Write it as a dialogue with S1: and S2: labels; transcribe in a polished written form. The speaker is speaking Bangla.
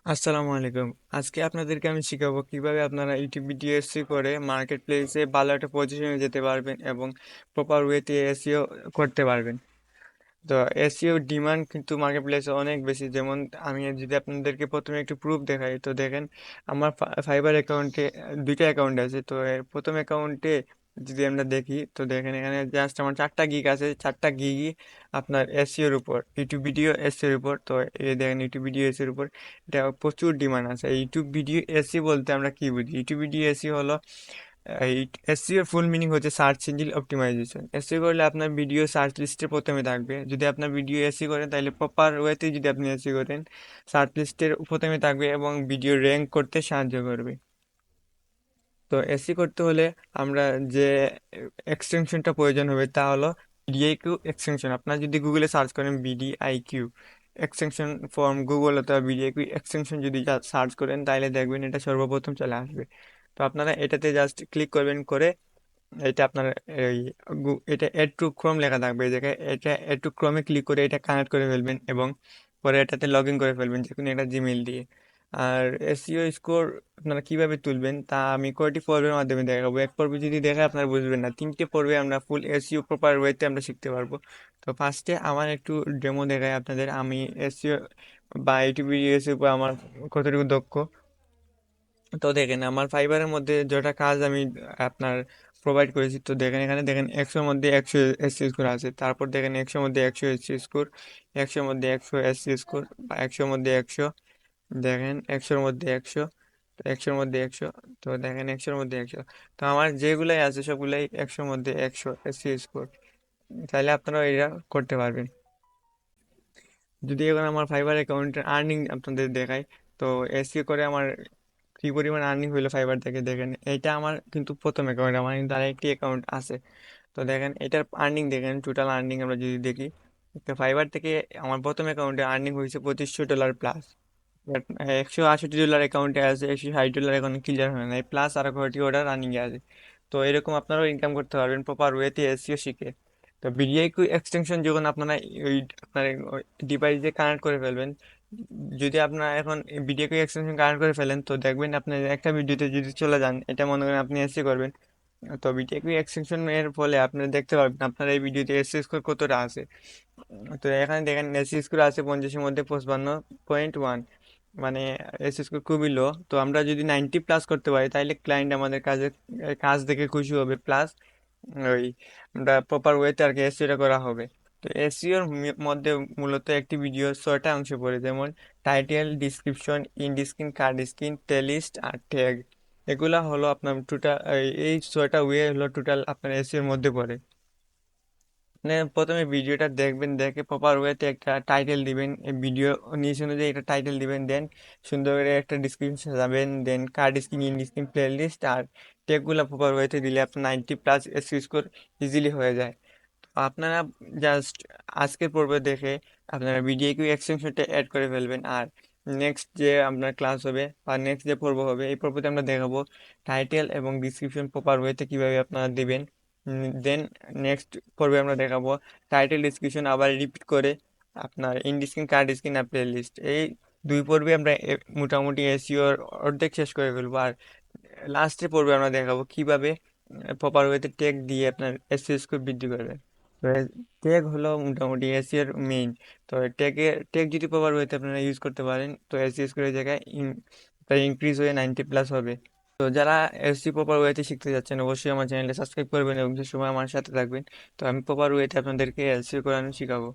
S1: আসসালামু আলাইকুম। আজকে আপনাদেরকে আমি শিখাবো কিভাবে আপনারা ইউটিউব ভিডিও এসইও করে মার্কেট প্লেসে ভালো একটা পজিশনে যেতে পারবেন এবং প্রপার ওয়েতে এসইও করতে পারবেন। তো এসইও ডিমান্ড কিন্তু মার্কেট প্লেসে অনেক বেশি। যেমন আমি যদি আপনাদেরকে প্রথমে একটু প্রুফ দেখাই, তো দেখেন আমার ফাইবার অ্যাকাউন্টে দুইটা অ্যাকাউন্ট আছে। তো এর প্রথম অ্যাকাউন্টে যদি আমরা দেখি, তো দেখেন এখানে জাস্ট আমার 4টা গিগ আছে। 4টা গিগই আপনার এসইওর উপর, ইউটিউব ভিডিও এসইওর উপর। তো এই দেখেন ইউটিউব ভিডিও এসইওর উপর এটা প্রচুর ডিমান্ড আছে। ইউটিউব ভিডিও এসইও বলতে আমরা কি বুঝি? ইউটিউব ভিডিও এসইও হলো, এই এসইও ফুল মিনিং হচ্ছে সার্চ ইঞ্জিন অপটিমাইজেশন। এসইও করলে আপনার ভিডিও সার্চ লিস্টে প্রথমে থাকবে। যদি আপনার ভিডিও এসইও করেন তাহলে প্রপার ওয়েতে যদি আপনি এসইও করেন, সার্চ লিস্টের প্রথমে থাকবে এবং ভিডিও র্যাঙ্ক করতে সাহায্য করবে। তো এসি করতে হলে আমরা যে এক্সটেনশনটা প্রয়োজন হবে তা হলো বিডিআইকিউ এক্সটেনশন। আপনারা যদি গুগলে সার্চ করেন বিডিআইকিউ এক্সটেনশন ফর্ম গুগল অথবা বিডিআইকিউ এক্সটেনশন যদি সার্চ করেন তাহলে দেখবেন এটা সর্বপ্রথম চলে আসবে। তো আপনারা এটাতে জাস্ট ক্লিক করবেন, করে এটা আপনার এই এটা এড টু ক্রোম লেখা থাকবে এই জায়গায়। এটা এড টু ক্রোমে ক্লিক করে এটা কানেক্ট করে ফেলবেন এবং পরে এটাতে লগ ইন করে ফেলবেন যে কোনো একটা জিমেইল দিয়ে। আর এসইও স্কোর আপনারা কিভাবে তুলবেন তা আমি কয়টি পর্বের মাধ্যমে দেখাবো। এক পর্বে যদি দেখে আপনারা বুঝবেন না, 3টে পর্বে আমরা ফুল এসইও প্রপার ওয়েতে আমরা শিখতে পারবো। তো ফার্স্টে আমার একটু ডেমো দেখাই আপনাদের, আমি এসইও বা ইউটিউব এসইও আমার কতটুকু দক্ষ। তো দেখেন আমার ফাইবারের মধ্যে যেটা কাজ আমি আপনার প্রোভাইড করেছি, তো দেখেন এখানে দেখেন 100-র মধ্যে 100 এসসি স্কোর আছে। তারপর দেখেন 100-র মধ্যে 100 এসসি স্কোর, 100-র মধ্যে 100 এসসি স্কোর, বা 100-র মধ্যে 100, দেখেন 100-র মধ্যে 100, তো 100-র মধ্যে 100, তো দেখেন 100-র মধ্যে 100। তো আমার যেগুলাই আছে সবগুলাই 100-র মধ্যে 100 এসসি স্কোর। তাহলে আপনারা এটা করতে পারবেন। যদি এখন আমার ফাইবার অ্যাকাউন্টের আর্নিং আপনাদের দেখাই, তো এসসিও করে আমার কি পরিমাণ আর্নিং হইলো ফাইবার থেকে, দেখেন এটা আমার কিন্তু প্রথম অ্যাকাউন্ট, আমার কিন্তু আরেকটি অ্যাকাউন্ট আছে। তো দেখেন এটার আর্নিং দেখেন, টোটাল আর্নিং আমরা যদি দেখি, তো ফাইবার থেকে আমার প্রথম অ্যাকাউন্টে আর্নিং হয়েছে $2500 প্লাস। $168 অ্যাকাউন্টে আছে, $160 এখন ক্লিয়ার হয় নাই, প্লাস আর কয়টি অর্ডার রানিংয়ে আছে। তো এরকম আপনারাও ইনকাম করতে পারবেন প্রপার ওয়েতে এসইও শিখে। তো বিডিআইকিউ এক্সটেনশন যখন আপনারা ওই আপনার ডিভাইসে কানেক্ট করে ফেলবেন, যদি আপনারা এখন বিডিআইকিউ এক্সটেনশন কানেক্ট করে ফেলেন, তো দেখবেন আপনি একটা ভিডিওতে যদি চলে যান, এটা মনে করেন আপনি এসি করবেন, তো বিডিআইকিউ এক্সটেনশন এর ফলে আপনারা দেখতে পারবেন আপনার এই ভিডিওতে এসি স্কোর কতটা আছে। তো এখানে দেখেন এসি স্কোর আছে 50-এর মধ্যে 55.1, মানে এসি স্কোর খুবই লো। তো আমরা যদি 90+ করতে পারি তাহলে ক্লায়েন্ট আমাদের কাজ দেখে খুশি হবে, প্লাস ওই আমরা প্রপার ওয়েতে আর কি এসইওটা করা হবে। তো এসইওর মধ্যে মূলত একটি ভিডিও 6টা অংশ পড়ে, যেমন title, description, end screen, card screen, playlist আর ট্যাগ। এগুলা হলো আপনার টোটাল, এই 6টা ওয়ে হলো টোটাল আপনার এসইওর মধ্যে পড়ে। আপনি প্রথমে ভিডিওটা দেখবেন, দেখে প্রপার ওয়েতে একটা টাইটেল দিবেন, এই ভিডিও নিউজ অনুযায়ী একটা টাইটেল দিবেন, দেন সুন্দর করে একটা ডিসক্রিপশন সাজাবেন, then card screen, end screen, play list টেকগুলো প্রপার ওয়েতে দিলে আপনার 90+ এসইও স্কোর ইজিলি হয়ে যায়। তো আপনারা জাস্ট আজকের পর্বে দেখে আপনারা ভিডিও কিউ এক্সটেনশনটা অ্যাড করে ফেলবেন। আর নেক্সট যে আপনার ক্লাস হবে বা নেক্সট যে পর্ব হবে, এই পর্বতে আমরা দেখাবো টাইটেল এবং ডিসক্রিপশন প্রপার ওয়েতে কিভাবে আপনারা দিবেন। দেন নেক্সট পর্বে আমরা দেখাবো টাইটেল, ডিসক্রিপশন আবার রিপিট করে আপনার ইন স্ক্রিন, কার্ড স্ক্রিন আর প্লে লিস্ট। এই 2 পর্বে আমরা মোটামুটি এসইওর অর্ধেক শেষ করে ফেলবো। আর লাস্টে পর্বে আমরা দেখাবো কিভাবে প্রপার ওয়েতে ট্যাগ দিয়ে আপনার এসইও স্কোর বৃদ্ধি করবে। তো ট্যাগ হলো মোটামুটি এসইওর মেইন। তো ট্যাগ যদি প্রপার ওয়েতে আপনারা ইউজ করতে পারেন, তো এসইও স্কোরের জায়গায় ইনক্রিজ হয়ে 90+ হবে। তো যারা এসসি প্রপার ওয়েতে শিখতে যাচ্ছেন, অবশ্যই আমার চ্যানেলটা সাবস্ক্রাইব করবেন এবং সে সময় আমার সাথে থাকবেন। তো আমি প্রপার ওয়েতে আপনাদেরকে এসসি করানো শিখাবো।